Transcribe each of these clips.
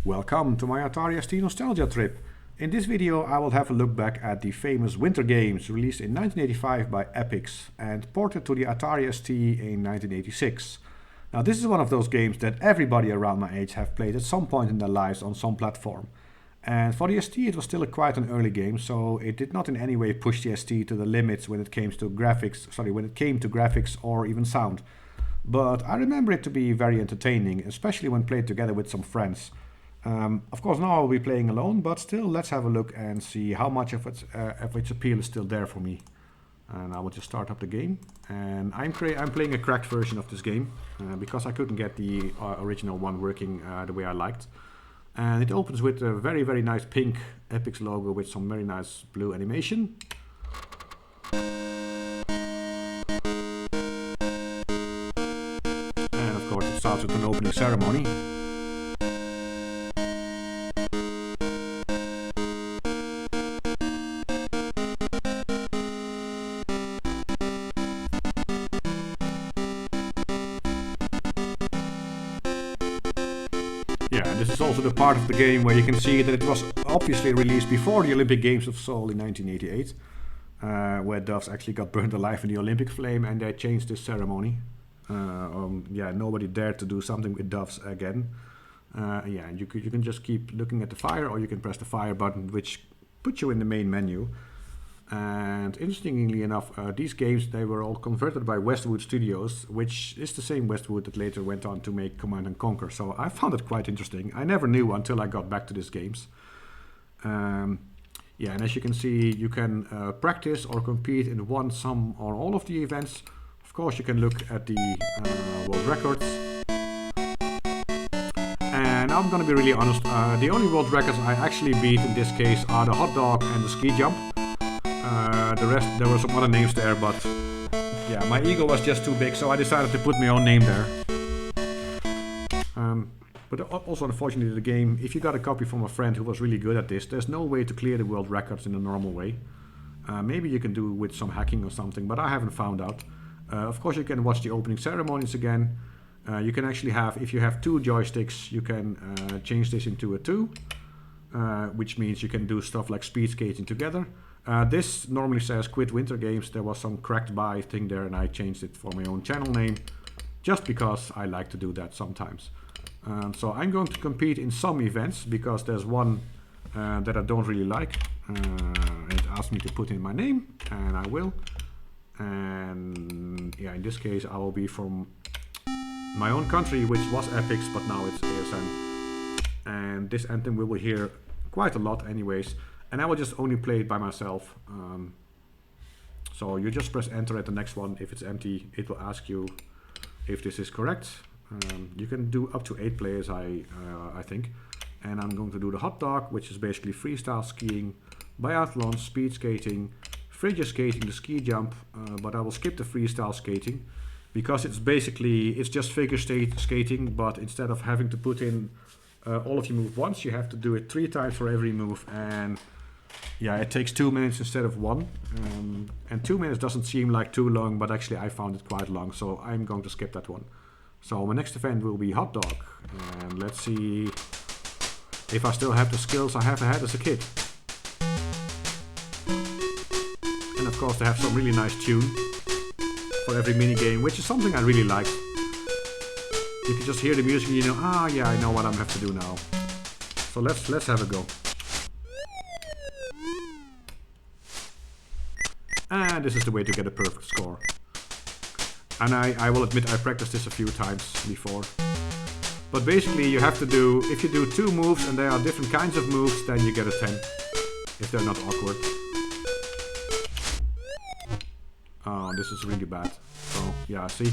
Welcome to my Atari ST nostalgia trip. In this video I will have a look back at the famous Winter Games released in 1985 by Epyx and ported to the Atari ST in 1986. Now this is one of those games that everybody around my age have played at some point in their lives on some platform. And for the ST it was still quite an early game, so it did not in any way push the ST to the limits when it came to graphics or even sound. But I remember it to be very entertaining, especially when played together with some friends. Of course now I'll be playing alone, but still let's have a look and see how much of its appeal is still there for me. And I will just start up the game, and I'm playing a cracked version of this game because I couldn't get the original one working the way I liked. And it opens with a very nice pink Epyx logo with some very nice blue animation. And of course it starts with an opening ceremony. This is also the part of the game where you can see that it was obviously released before the Olympic Games of Seoul in 1988, where doves actually got burned alive in the Olympic flame, and they changed this ceremony. Nobody dared to do something with doves again. And you can just keep looking at the fire, or you can press the fire button, which puts you in the main menu. And interestingly enough, these games, they were all converted by Westwood Studios, which is the same Westwood that later went on to make Command & Conquer. So I found it quite interesting. I never knew until I got back to these games. And as you can see, you can practice or compete in one, some, or all of the events. Of course, you can look at the world records. And I'm gonna be really honest, the only world records I actually beat in this case are the hot dog and the ski jump. The rest, there were some other names there, but yeah, my ego was just too big, so I decided to put my own name there. But also, unfortunately, the game, if you got a copy from a friend who was really good at this, there's no way to clear the world records in a normal way. Maybe you can do with some hacking or something, but I haven't found out. Of course, you can watch the opening ceremonies again. You can actually have, if you have two joysticks, you can change this into a 2, which means you can do stuff like speed skating together. This normally says Quit Winter Games. There was some cracked by thing there, and I changed it for my own channel name just because I like to do that sometimes. So I'm going to compete in some events because there's one that I don't really like. It asked me to put in my name, and I will. And yeah, in this case I will be from my own country, which was Epyx, but now it's ASM. And this anthem we will hear quite a lot anyways. And I will just only play it by myself. So you just press enter at the next one. If it's empty, it will ask you if this is correct. You can do up to 8 players, I think. And I'm going to do the hot dog, which is basically freestyle skiing, biathlon, speed skating, figure skating, the ski jump. But I will skip the freestyle skating because it's just figure skating. But instead of having to put in all of your move once, you have to do it 3 times for every move. And yeah, it takes 2 minutes instead of 1, and 2 minutes doesn't seem like too long, but actually I found it quite long, so I'm going to skip that one. So my next event will be hot dog, and let's see if I still have the skills I have had as a kid. And of course they have some really nice tune for every mini game, which is something I really like. You can just hear the music and you know, I know what I have to do now. So let's have a go. And this is the way to get a perfect score. And I will admit I practiced this a few times before. But basically you have to do, if you do 2 moves and they are different kinds of moves, then you get a 10. If they're not awkward. Oh, this is really bad. So yeah, see?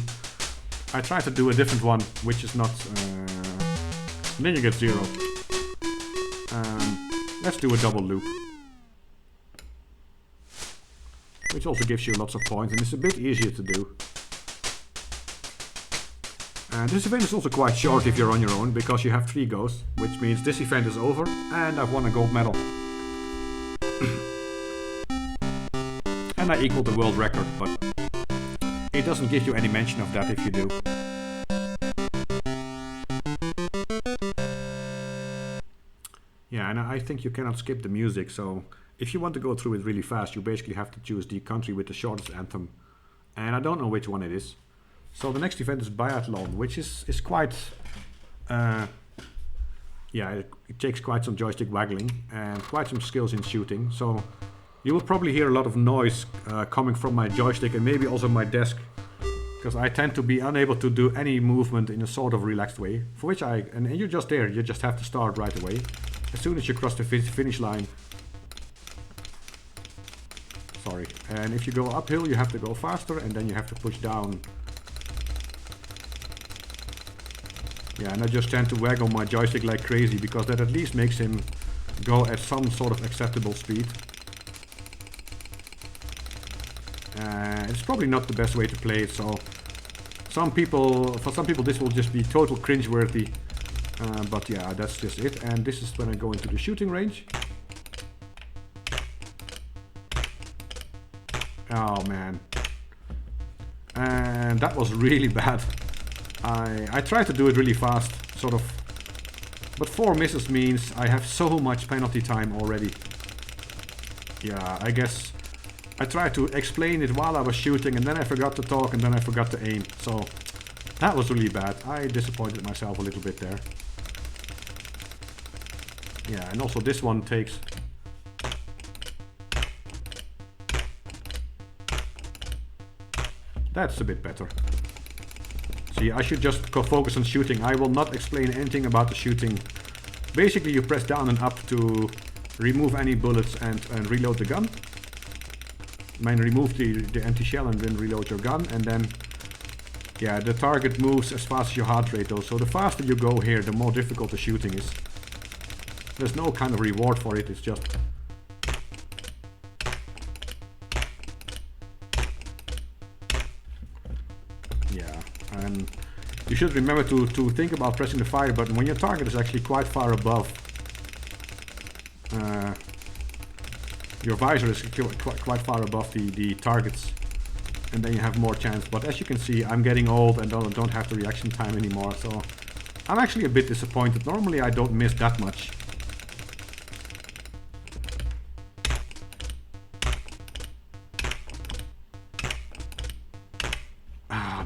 I tried to do a different one, which is not... then you get 0. Let's do a double loop. Which also gives you lots of points, and it's a bit easier to do. And this event is also quite short if you're on your own, because you have 3 goes, which means this event is over, and I've won a gold medal. And I equaled the world record, but it doesn't give you any mention of that if you do. Yeah, and I think you cannot skip the music, so if you want to go through it really fast, you basically have to choose the country with the shortest anthem. And I don't know which one it is. So the next event is Biathlon, which is quite... yeah, it takes quite some joystick waggling and quite some skills in shooting. So you will probably hear a lot of noise coming from my joystick and maybe also my desk, because I tend to be unable to do any movement in a sort of relaxed way. For which and you're just there, you just have to start right away. As soon as you cross the finish line. Sorry. And if you go uphill, you have to go faster, and then you have to push down. Yeah, and I just tend to waggle my joystick like crazy, because that at least makes him go at some sort of acceptable speed. It's probably not the best way to play it, so for some people this will just be total cringeworthy. But yeah, that's just it. And this is when I go into the shooting range. Oh man. And that was really bad. I tried to do it really fast, sort of. But 4 misses means I have so much penalty time already. Yeah, I guess I tried to explain it while I was shooting, and then I forgot to talk, and then I forgot to aim. So that was really bad. I disappointed myself a little bit there. Yeah, and also this one takes... That's a bit better. See, I should just focus on shooting. I will not explain anything about the shooting. Basically, you press down and up to remove any bullets and reload the gun. I mean, remove the empty shell and then reload your gun. And then, yeah, the target moves as fast as your heart rate though. So the faster you go here, the more difficult the shooting is. There's no kind of reward for it, it's just... Yeah, and you should remember to think about pressing the fire button when your target is actually quite far above. Your visor is quite far above the targets, and then you have more chance. But as you can see, I'm getting old and don't have the reaction time anymore, so I'm actually a bit disappointed. Normally I don't miss that much.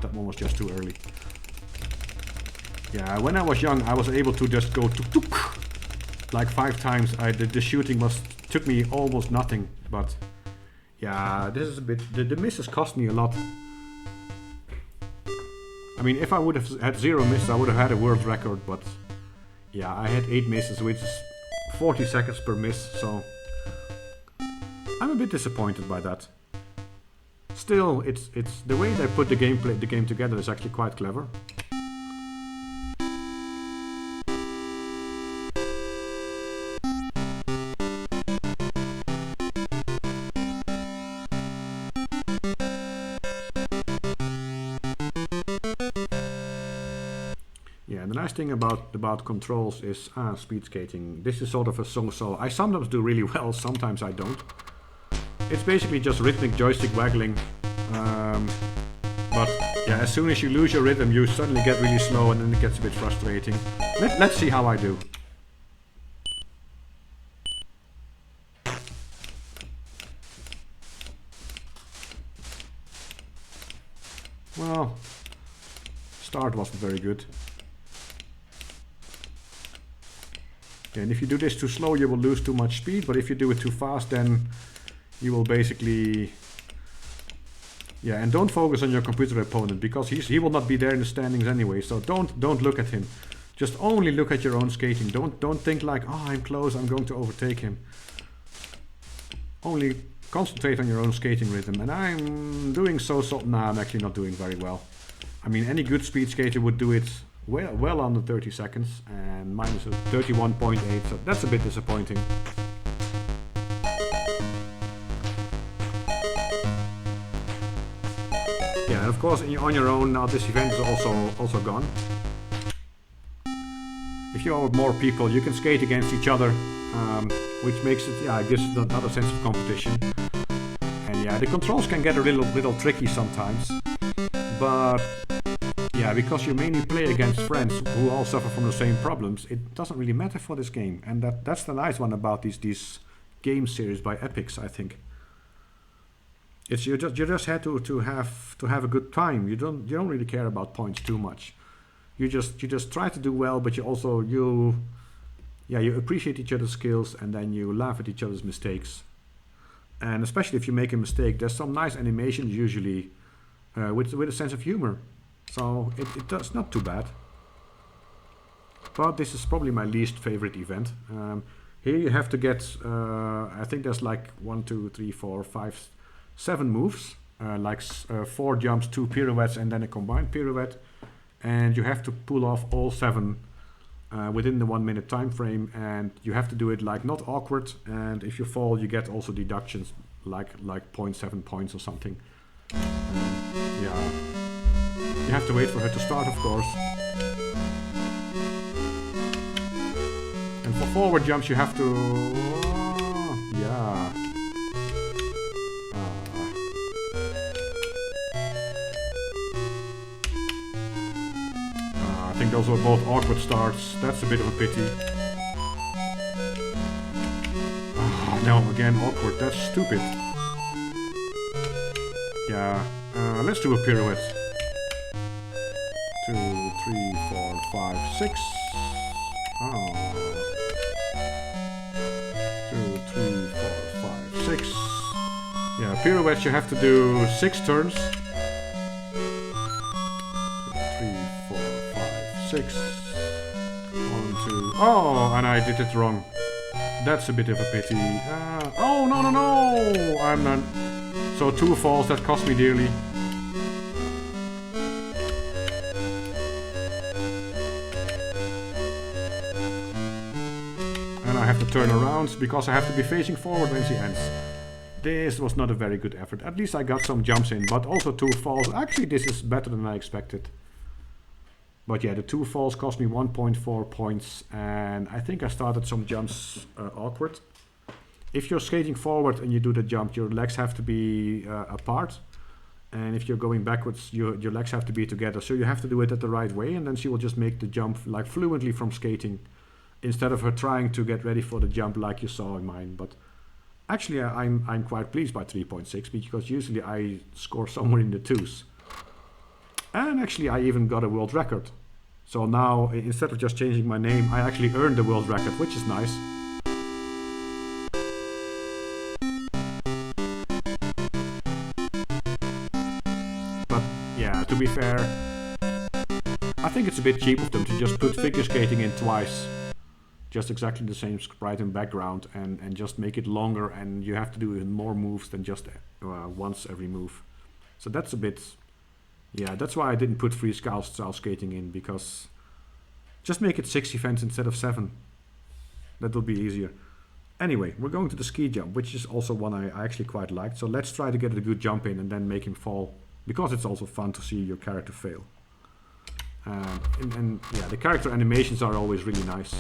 That one was just too early. Yeah, when I was young, I was able to just go tuk tuk like 5 times. The shooting took me almost nothing, but yeah, this is a bit... The misses cost me a lot. I mean, if I would have had 0 misses, I would have had a world record, but yeah, I had 8 misses, which is 40 seconds per miss, so I'm a bit disappointed by that. Still, it's the way they put the game together is actually quite clever. Yeah, and the nice thing about controls is speed skating. This is sort of a so-so. I sometimes do really well, sometimes I don't. It's basically just rhythmic joystick waggling, but yeah, as soon as you lose your rhythm, you suddenly get really slow, and then it gets a bit frustrating. Let's see how I do. Well, start wasn't very good. Yeah, and if you do this too slow, you will lose too much speed, but if you do it too fast, then you will basically... Yeah, and don't focus on your computer opponent, because he will not be there in the standings anyway, so don't look at him. Just only look at your own skating. Don't think like, oh, I'm close, I'm going to overtake him. Only concentrate on your own skating rhythm, and I'm doing nah, I'm actually not doing very well. I mean, any good speed skater would do it well under 30 seconds, and mine is 31.8, so that's a bit disappointing. Yeah, and of course on your own now this event is also gone. If you are with more people, you can skate against each other, which makes it, yeah, it gives it another sense of competition. And yeah, the controls can get a little tricky sometimes, but Yeah, because you mainly play against friends who all suffer from the same problems, it doesn't really matter for this game. And that's the nice one about these game series by Epyx, I think. It's you just had to have a good time. You don't really care about points too much. You just try to do well, but you appreciate each other's skills, and then you laugh at each other's mistakes. And especially if you make a mistake, there's some nice animations usually with a sense of humor. So it's not too bad. But this is probably my least favorite event. Here you have to get, I think there's like 1, 2, 3, 4, 5, 7 moves. Like 4 jumps, 2 pirouettes, and then a combined pirouette. And you have to pull off all 7 within the 1 minute time frame, and you have to do it like not awkward, and if you fall you get also deductions like 0.7 points or something. Yeah, you have to wait for her to start, of course. And for forward jumps you have to yeah. I think those were both awkward starts. That's a bit of a pity. No, again awkward. That's stupid. Yeah, let's do a pirouette. 2, 3, 4, 5, 6. Oh. 2, 3, 4, 5, 6. Yeah, pirouettes you have to do 6 turns. 6. 1, 2. Oh, and I did it wrong. That's a bit of a pity. Oh, no. I'm not. So 2 falls, that cost me dearly. And I have to turn around because I have to be facing forward when she ends. This was not a very good effort. At least I got some jumps in, but also 2 falls. Actually, this is better than I expected. But yeah, the 2 falls cost me 1.4 points, and I think I started some jumps awkward. If you're skating forward and you do the jump, your legs have to be apart. And if you're going backwards, your legs have to be together. So you have to do it at the right way, and then she will just make the jump like fluently from skating, instead of her trying to get ready for the jump like you saw in mine. But actually I'm quite pleased by 3.6, because usually I score somewhere in the 2s. And actually I even got a world record. So now, instead of just changing my name, I actually earned the world record, which is nice. But yeah, to be fair, I think it's a bit cheap of them to just put figure skating in twice. Just exactly the same sprite and background, and just make it longer, and you have to do even more moves than just once every move. So that's a bit... Yeah, that's why I didn't put freestyle skating in, because just make it 6 events instead of 7. That will be easier. Anyway, we're going to the ski jump, which is also one I actually quite liked. So let's try to get a good jump in and then make him fall, because it's also fun to see your character fail. And yeah, the character animations are always really nice.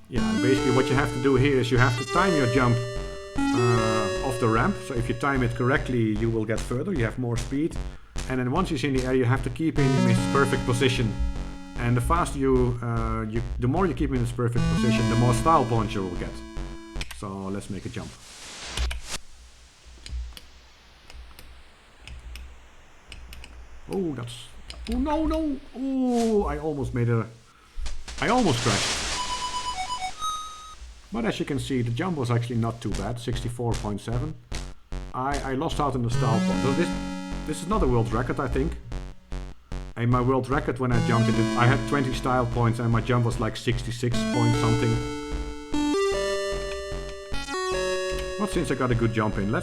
Yeah, basically what you have to do here is you have to time your jump off the ramp. So if you time it correctly, you will get further, you have more speed. And then once he's in the air, you have to keep him in his perfect position. And the faster the more you keep him in his perfect position, the more style points you will get. So let's make a jump. Oh, that's... Oh, no! Oh, I almost crashed. But as you can see, the jump was actually not too bad, 64.7. I lost out on the style point. So this is not a world record, I think. And my world record when I jumped it, I had 20 style points and my jump was like 66 point something. But since I got a good jump in,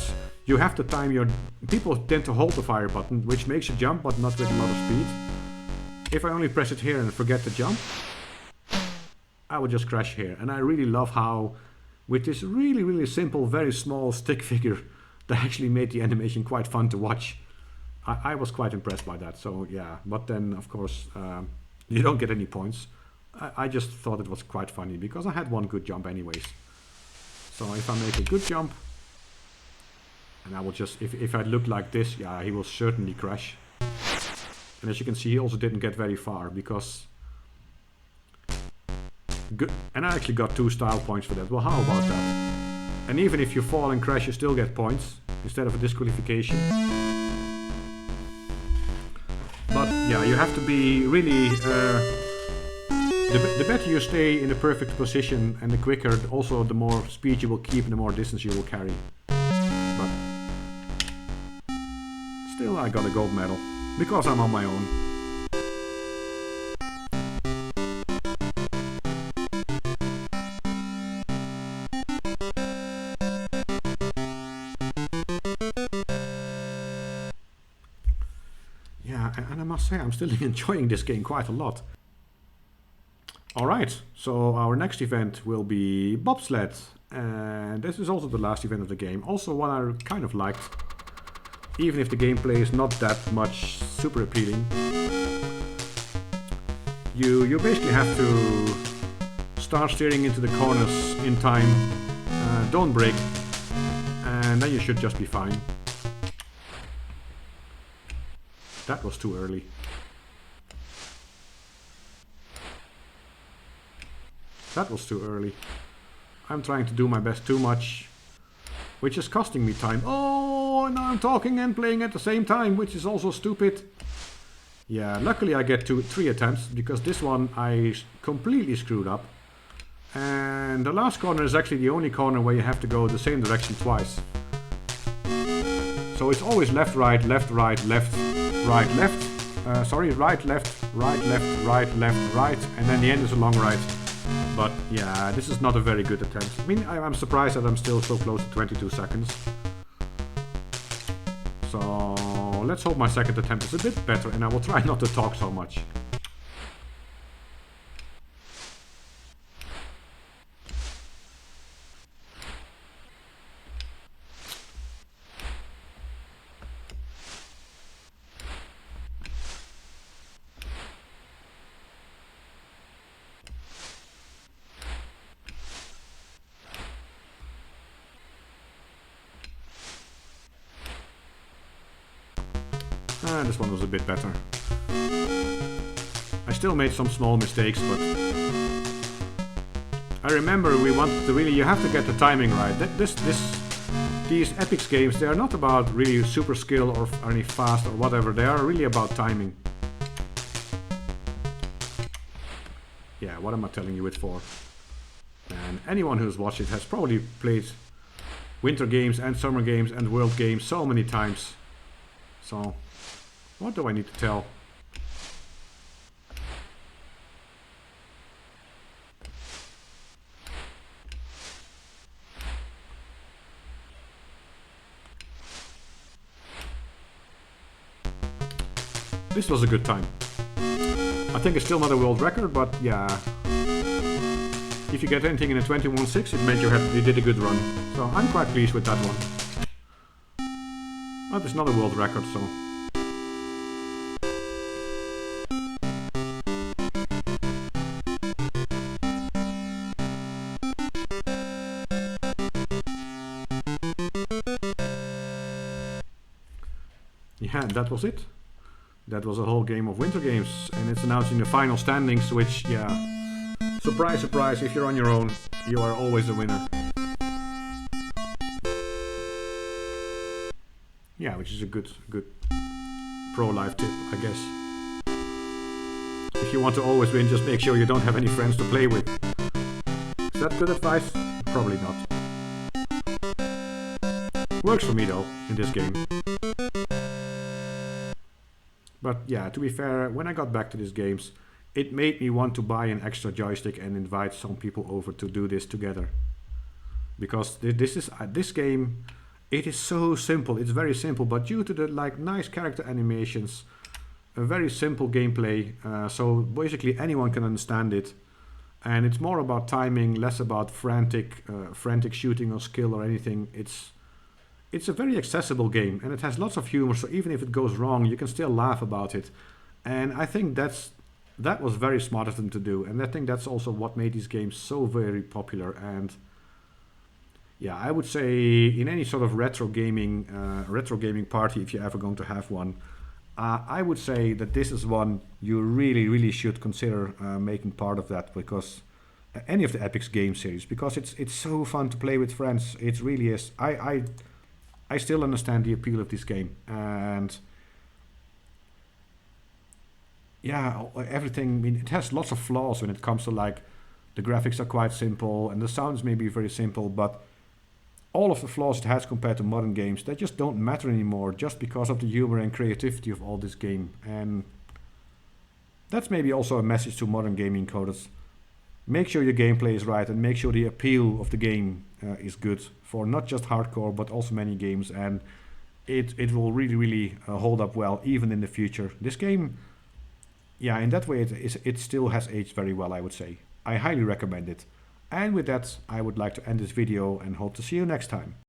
you have to time your... People tend to hold the fire button, which makes you jump, but not with a lot of speed. If I only press it here and forget to jump, I would just crash here. And I really love how, with this really, really simple, very small stick figure, they actually made the animation quite fun to watch. I was quite impressed by that, so yeah. But then, of course, you don't get any points. I just thought it was quite funny, because I had one good jump anyways. So if I make a good jump, and I will just, if I look like this, yeah, he will certainly crash. And as you can see, he also didn't get very far because... Good. And I actually got 2 style points for that. Well, how about that? And even if you fall and crash, you still get points instead of a disqualification. But yeah, you have to be really... the better you stay in the perfect position and the quicker, also the more speed you will keep and the more distance you will carry. But still I got a gold medal because I'm on my own. Yeah, and I must say I'm still enjoying this game quite a lot. Alright, so our next event will be Bobsled, and this is also the last event of the game. Also one I kind of liked, even if the gameplay is not that much super appealing. You basically have to start steering into the corners in time, don't brake, and then you should just be fine. That was too early. That was too early. I'm trying to do my best too much, which is costing me time. Oh, now I'm talking and playing at the same time, which is also stupid. Yeah, luckily I get 3 attempts, because this one I completely screwed up. And the last corner is actually the only corner where you have to go the same direction twice. So it's always left, right, left, right, left, right, left. Sorry, right, left, right, left, right, left, right. And then the end is a long right. But yeah, this is not a very good attempt. I mean, I'm surprised that I'm still so close to 22 seconds. So let's hope my second attempt is a bit better and I will try not to talk so much. This one was a bit better. I still made some small mistakes, but I remember we wanted to really, you have to get the timing right. These Epyx games, they are not about really super skill or any fast or whatever. They are really about timing. Yeah, what am I telling you it for? And anyone who's watched it has probably played winter games and summer games and world games so many times. So what do I need to tell? This was a good time. I think it's still not a world record, but yeah. If you get anything in a 21.6, it meant you did a good run. So I'm quite pleased with that one. But it's not a world record, so... Yeah, that was it. That was a whole game of winter games, and it's announcing the final standings, which, yeah, surprise, surprise, if you're on your own, you are always a winner. Yeah, which is a good pro-life tip, I guess. If you want to always win, just make sure you don't have any friends to play with. Is that good advice? Probably not. Works for me though, in this game. But yeah, to be fair, when I got back to these games, it made me want to buy an extra joystick and invite some people over to do this together. Because this game, it is so simple, it's very simple, but due to the nice character animations, a very simple gameplay, so basically anyone can understand it. And it's more about timing, less about frantic shooting or skill or anything. It's a very accessible game, and it has lots of humor, so even if it goes wrong, you can still laugh about it. And I think that was very smart of them to do, and I think that's also what made these games so very popular. And Yeah, I would say in any sort of retro gaming party, if you're ever going to have one, I would say that this is one you really, really should consider making part of that, because any of the Epyx game series, because it's so fun to play with friends. It really is. I still understand the appeal of this game, and yeah, everything. I mean, it has lots of flaws when it comes to, like, the graphics are quite simple and the sounds may be very simple, but all of the flaws it has compared to modern games, they just don't matter anymore, just because of the humor and creativity of all this game. And that's maybe also a message to modern gaming coders. Make sure your gameplay is right and make sure the appeal of the game is good for not just hardcore but also many games, and it will really, really hold up well even in the future. This game, yeah, in that way it still has aged very well, I would say. I highly recommend it. And with that, I would like to end this video and hope to see you next time.